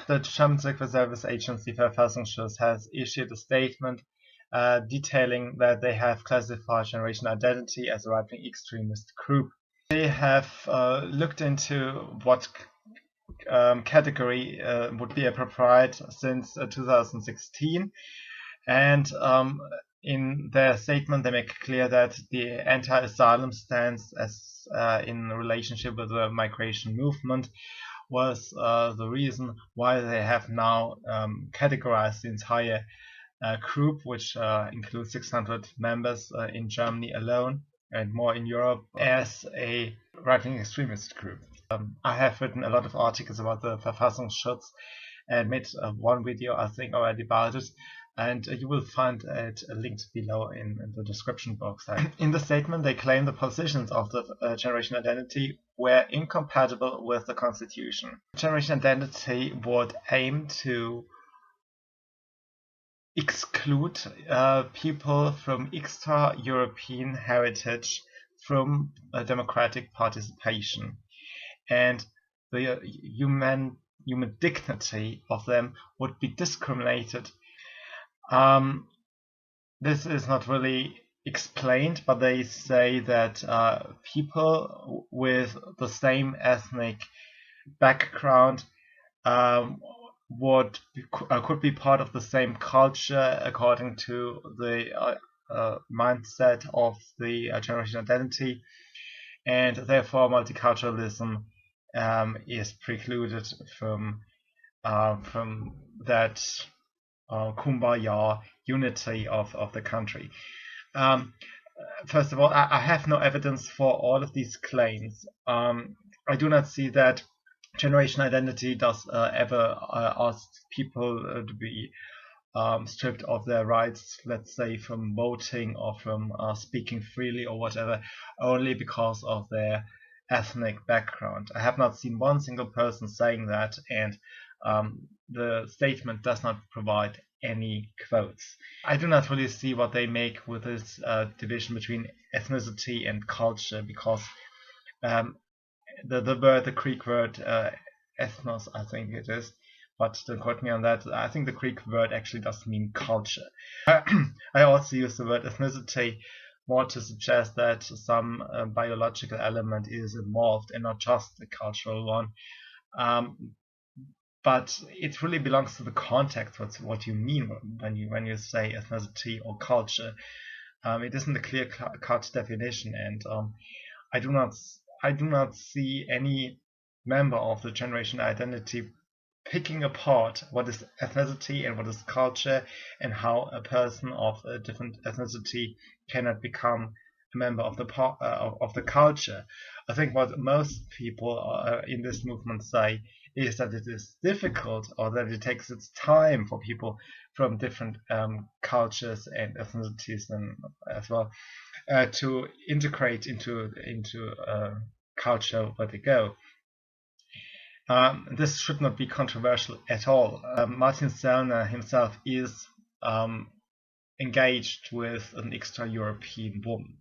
the German Secret Service agency Verfassungsschutz has issued a statement detailing that they have classified Generation Identity as a right-wing extremist group. They have looked into what category would be appropriate since 2016, and in their statement they make clear that the anti-asylum stance as in relationship with the migration movement was the reason why they have now categorized the entire group, which includes 600 members in Germany alone and more in Europe, as a right-wing extremist group. I have written a lot of articles about the Verfassungsschutz and made one video, I think, already about it, and you will find it linked below in the description box. In the statement, they claim the positions of the Generation Identity were incompatible with the Constitution. Generation Identity would aim to exclude people from extra-European heritage from democratic participation, and the human dignity of them would be discriminated. This is not really explained, but they say that people with the same ethnic background could be part of the same culture according to the mindset of the Generation Identity, and therefore multiculturalism is precluded from that kumbaya unity of the country. First of all, I have no evidence for all of these claims. I do not see that Generation Identity does ever ask people to be stripped of their rights, let's say from voting or from speaking freely or whatever, only because of their ethnic background. I have not seen one single person saying that, and the statement does not provide any quotes. I do not really see what they make with this division between ethnicity and culture, because the Greek word ethnos, I think it is, but don't quote me on that. I think the Greek word actually does mean culture. I also use the word ethnicity more to suggest that some biological element is involved and not just a cultural one. But it really belongs to the context, what you mean when you say ethnicity or culture. It isn't a clear-cut definition, and I do not see any member of the Generation Identity picking apart what is ethnicity and what is culture, and how a person of a different ethnicity cannot become a member of the culture. I think what most people in this movement say is that it is difficult, or that it takes its time for people from different cultures and ethnicities as well to integrate into culture where they go. This should not be controversial at all. Martin Sellner himself is engaged with an extra-European woman.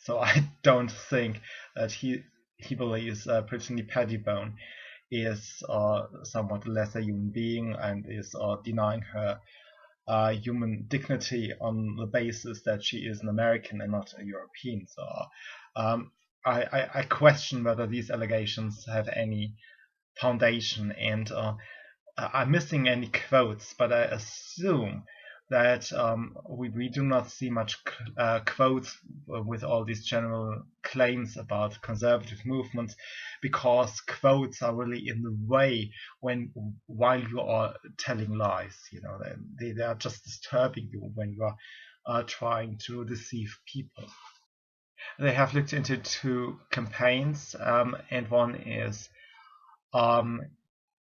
So I don't think that he believes Brittany Pettibone is somewhat lesser human being and is denying her human dignity on the basis that she is an American and not a European. So I question whether these allegations have any foundation, and I'm missing any quotes, but I assume that we do not see much quotes with all these general claims about conservative movements, because quotes are really in the way while you are telling lies. They are just disturbing you when you are trying to deceive people. They have looked into two campaigns, and one is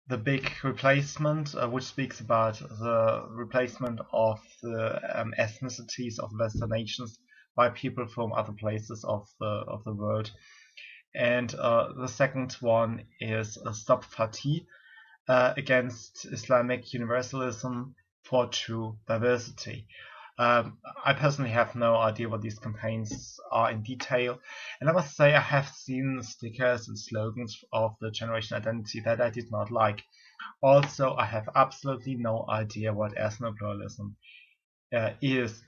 the big replacement, which speaks about the replacement of the ethnicities of Western nations by people from other places of the world. And the second one is Stop Fatih, against Islamic universalism for true diversity. I personally have no idea what these campaigns are in detail, and I must say I have seen stickers and slogans of the generation identity that I did not like. Also, I have absolutely no idea what ethnopluralism is.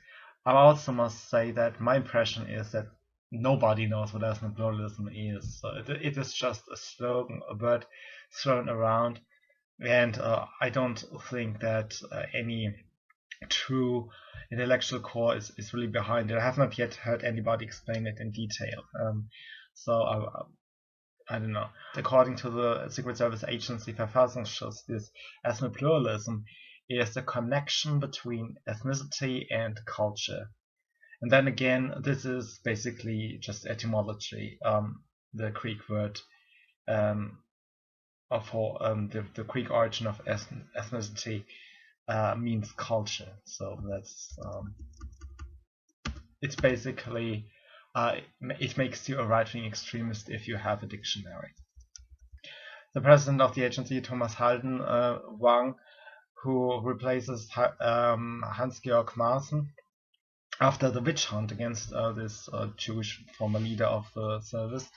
I also must say that my impression is that nobody knows what ethnopluralism is. So it is just a slogan, a word thrown around, and I don't think that any true intellectual core is really behind it. I have not yet heard anybody explain it in detail. So I don't know. According to the Secret Service agency Verfassungsschutz, this ethnopluralism is the connection between ethnicity and culture. And then again, this is basically just etymology. The Greek word for the Greek origin of ethnicity means culture. So that's it's basically it makes you a right-wing extremist if you have a dictionary. The president of the agency, Thomas Halden Wang, who replaces Hans-Georg Maaßen after the witch hunt against this Jewish former leader of the service,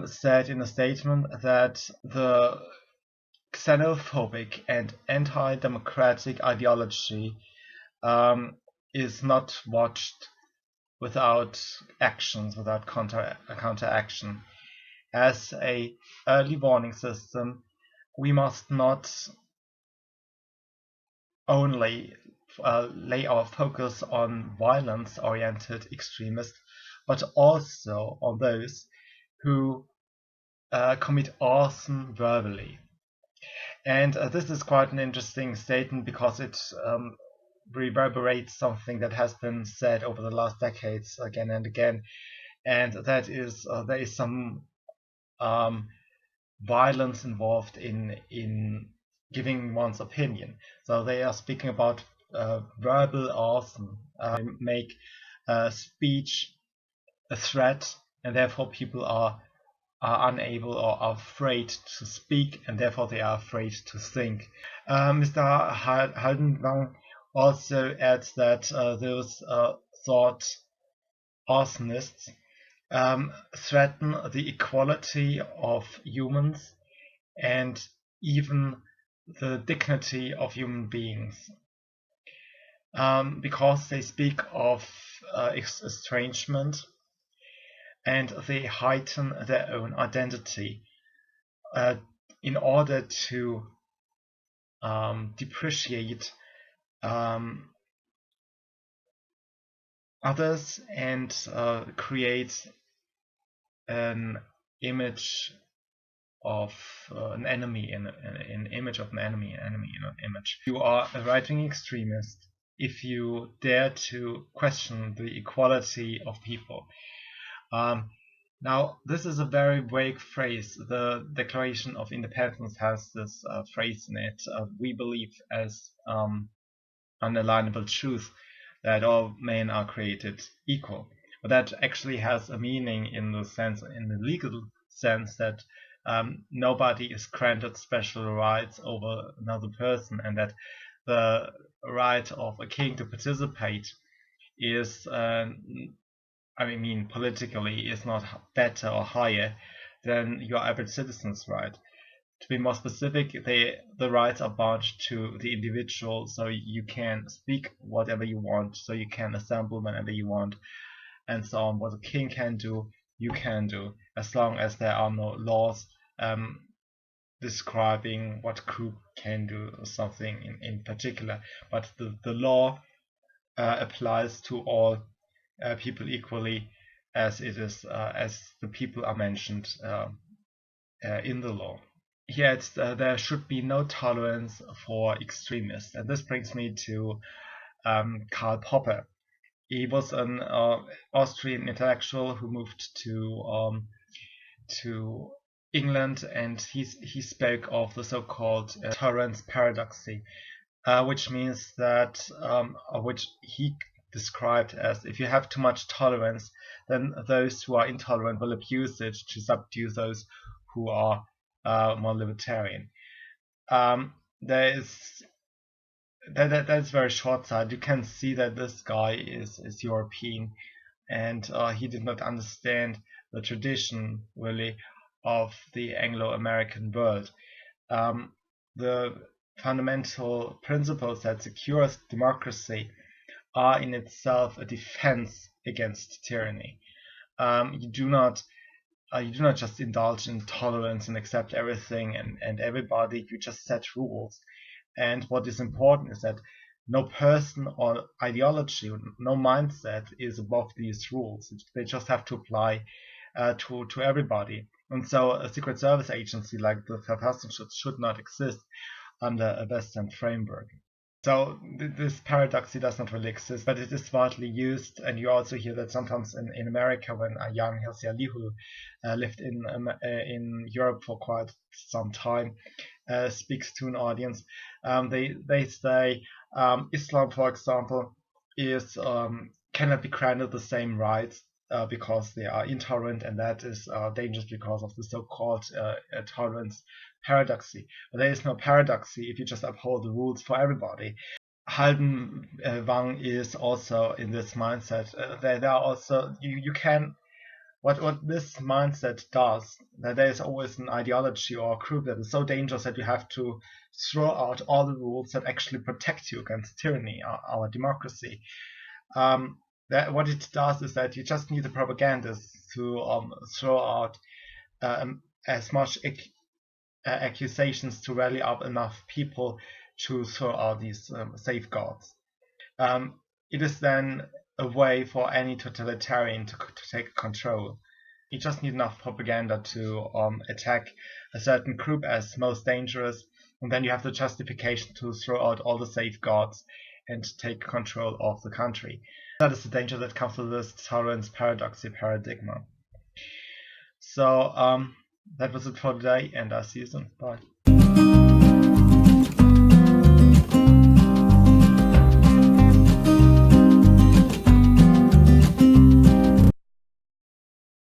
said in a statement that the xenophobic and anti-democratic ideology is not watched without actions, without counteraction. As a early warning system, we must not only lay our focus on violence-oriented extremists, but also on those who commit arson verbally. And this is quite an interesting statement because it reverberates something that has been said over the last decades again and again, and that is there is some violence involved in giving one's opinion. So they are speaking about verbal arson, make speech a threat, and therefore people are unable or are afraid to speak, and therefore they are afraid to think. Mr. Haldenwang also adds that those thought arsonists threaten the equality of humans and even the dignity of human beings, because they speak of estrangement and they heighten their own identity in order to depreciate others and create an image of an enemy in an image of an enemy in an image. You are a right-wing extremist if you dare to question the equality of people. Now, this is a very vague phrase. The Declaration of Independence has this phrase in it. We believe as unalienable truth that all men are created equal. But that actually has a meaning in the legal sense that nobody is granted special rights over another person, and that the right of a king to participate is politically is not better or higher than your average citizen's right. To be more specific, the rights are bound to the individual, so you can speak whatever you want, so you can assemble whenever you want, and so on. What a king can do, you can do, as long as there are no laws describing what group can do something in particular. But the law applies to all people equally, as it is as the people are mentioned in the law. Here there should be no tolerance for extremists, and this brings me to Karl Popper. He was an Austrian intellectual who moved to England, and he spoke of the so-called tolerance paradoxy, which means that which he described as, if you have too much tolerance, then those who are intolerant will abuse it to subdue those who are more libertarian. There is that's very short-sighted. You can see that this guy is European, and he did not understand the tradition really of the Anglo-American world. The fundamental principles that secures democracy are in itself a defense against tyranny. You do not just indulge in tolerance and accept everything and everybody. You just set rules. And what is important is that no person or ideology, no mindset is above these rules. They just have to apply to everybody. And so a secret service agency like the Verfassungsschutz should not exist under a Western framework. So this paradox does not really exist, but it is widely used, and you also hear that sometimes in America, when Jan Hirsi Ali, who lived in Europe for quite some time, speaks to an audience, they say Islam, for example, is cannot be granted the same rights because they are intolerant, and that is dangerous because of the so-called tolerance paradoxy. But there is no paradoxy if you just uphold the rules for everybody. Halden Wang is also in this mindset. There are also you can what this mindset does, that there is always an ideology or a group that is so dangerous that you have to throw out all the rules that actually protect you against tyranny, our democracy. That what it does is that you just need the propagandists to throw out as much accusations to rally up enough people to throw out these safeguards. It is then a way for any totalitarian to take control. You just need enough propaganda to attack a certain group as most dangerous, and then you have the justification to throw out all the safeguards and take control of the country. That is the danger that comes with this tolerance paradoxy paradigm. So that was it for today, and I'll see you soon. Bye.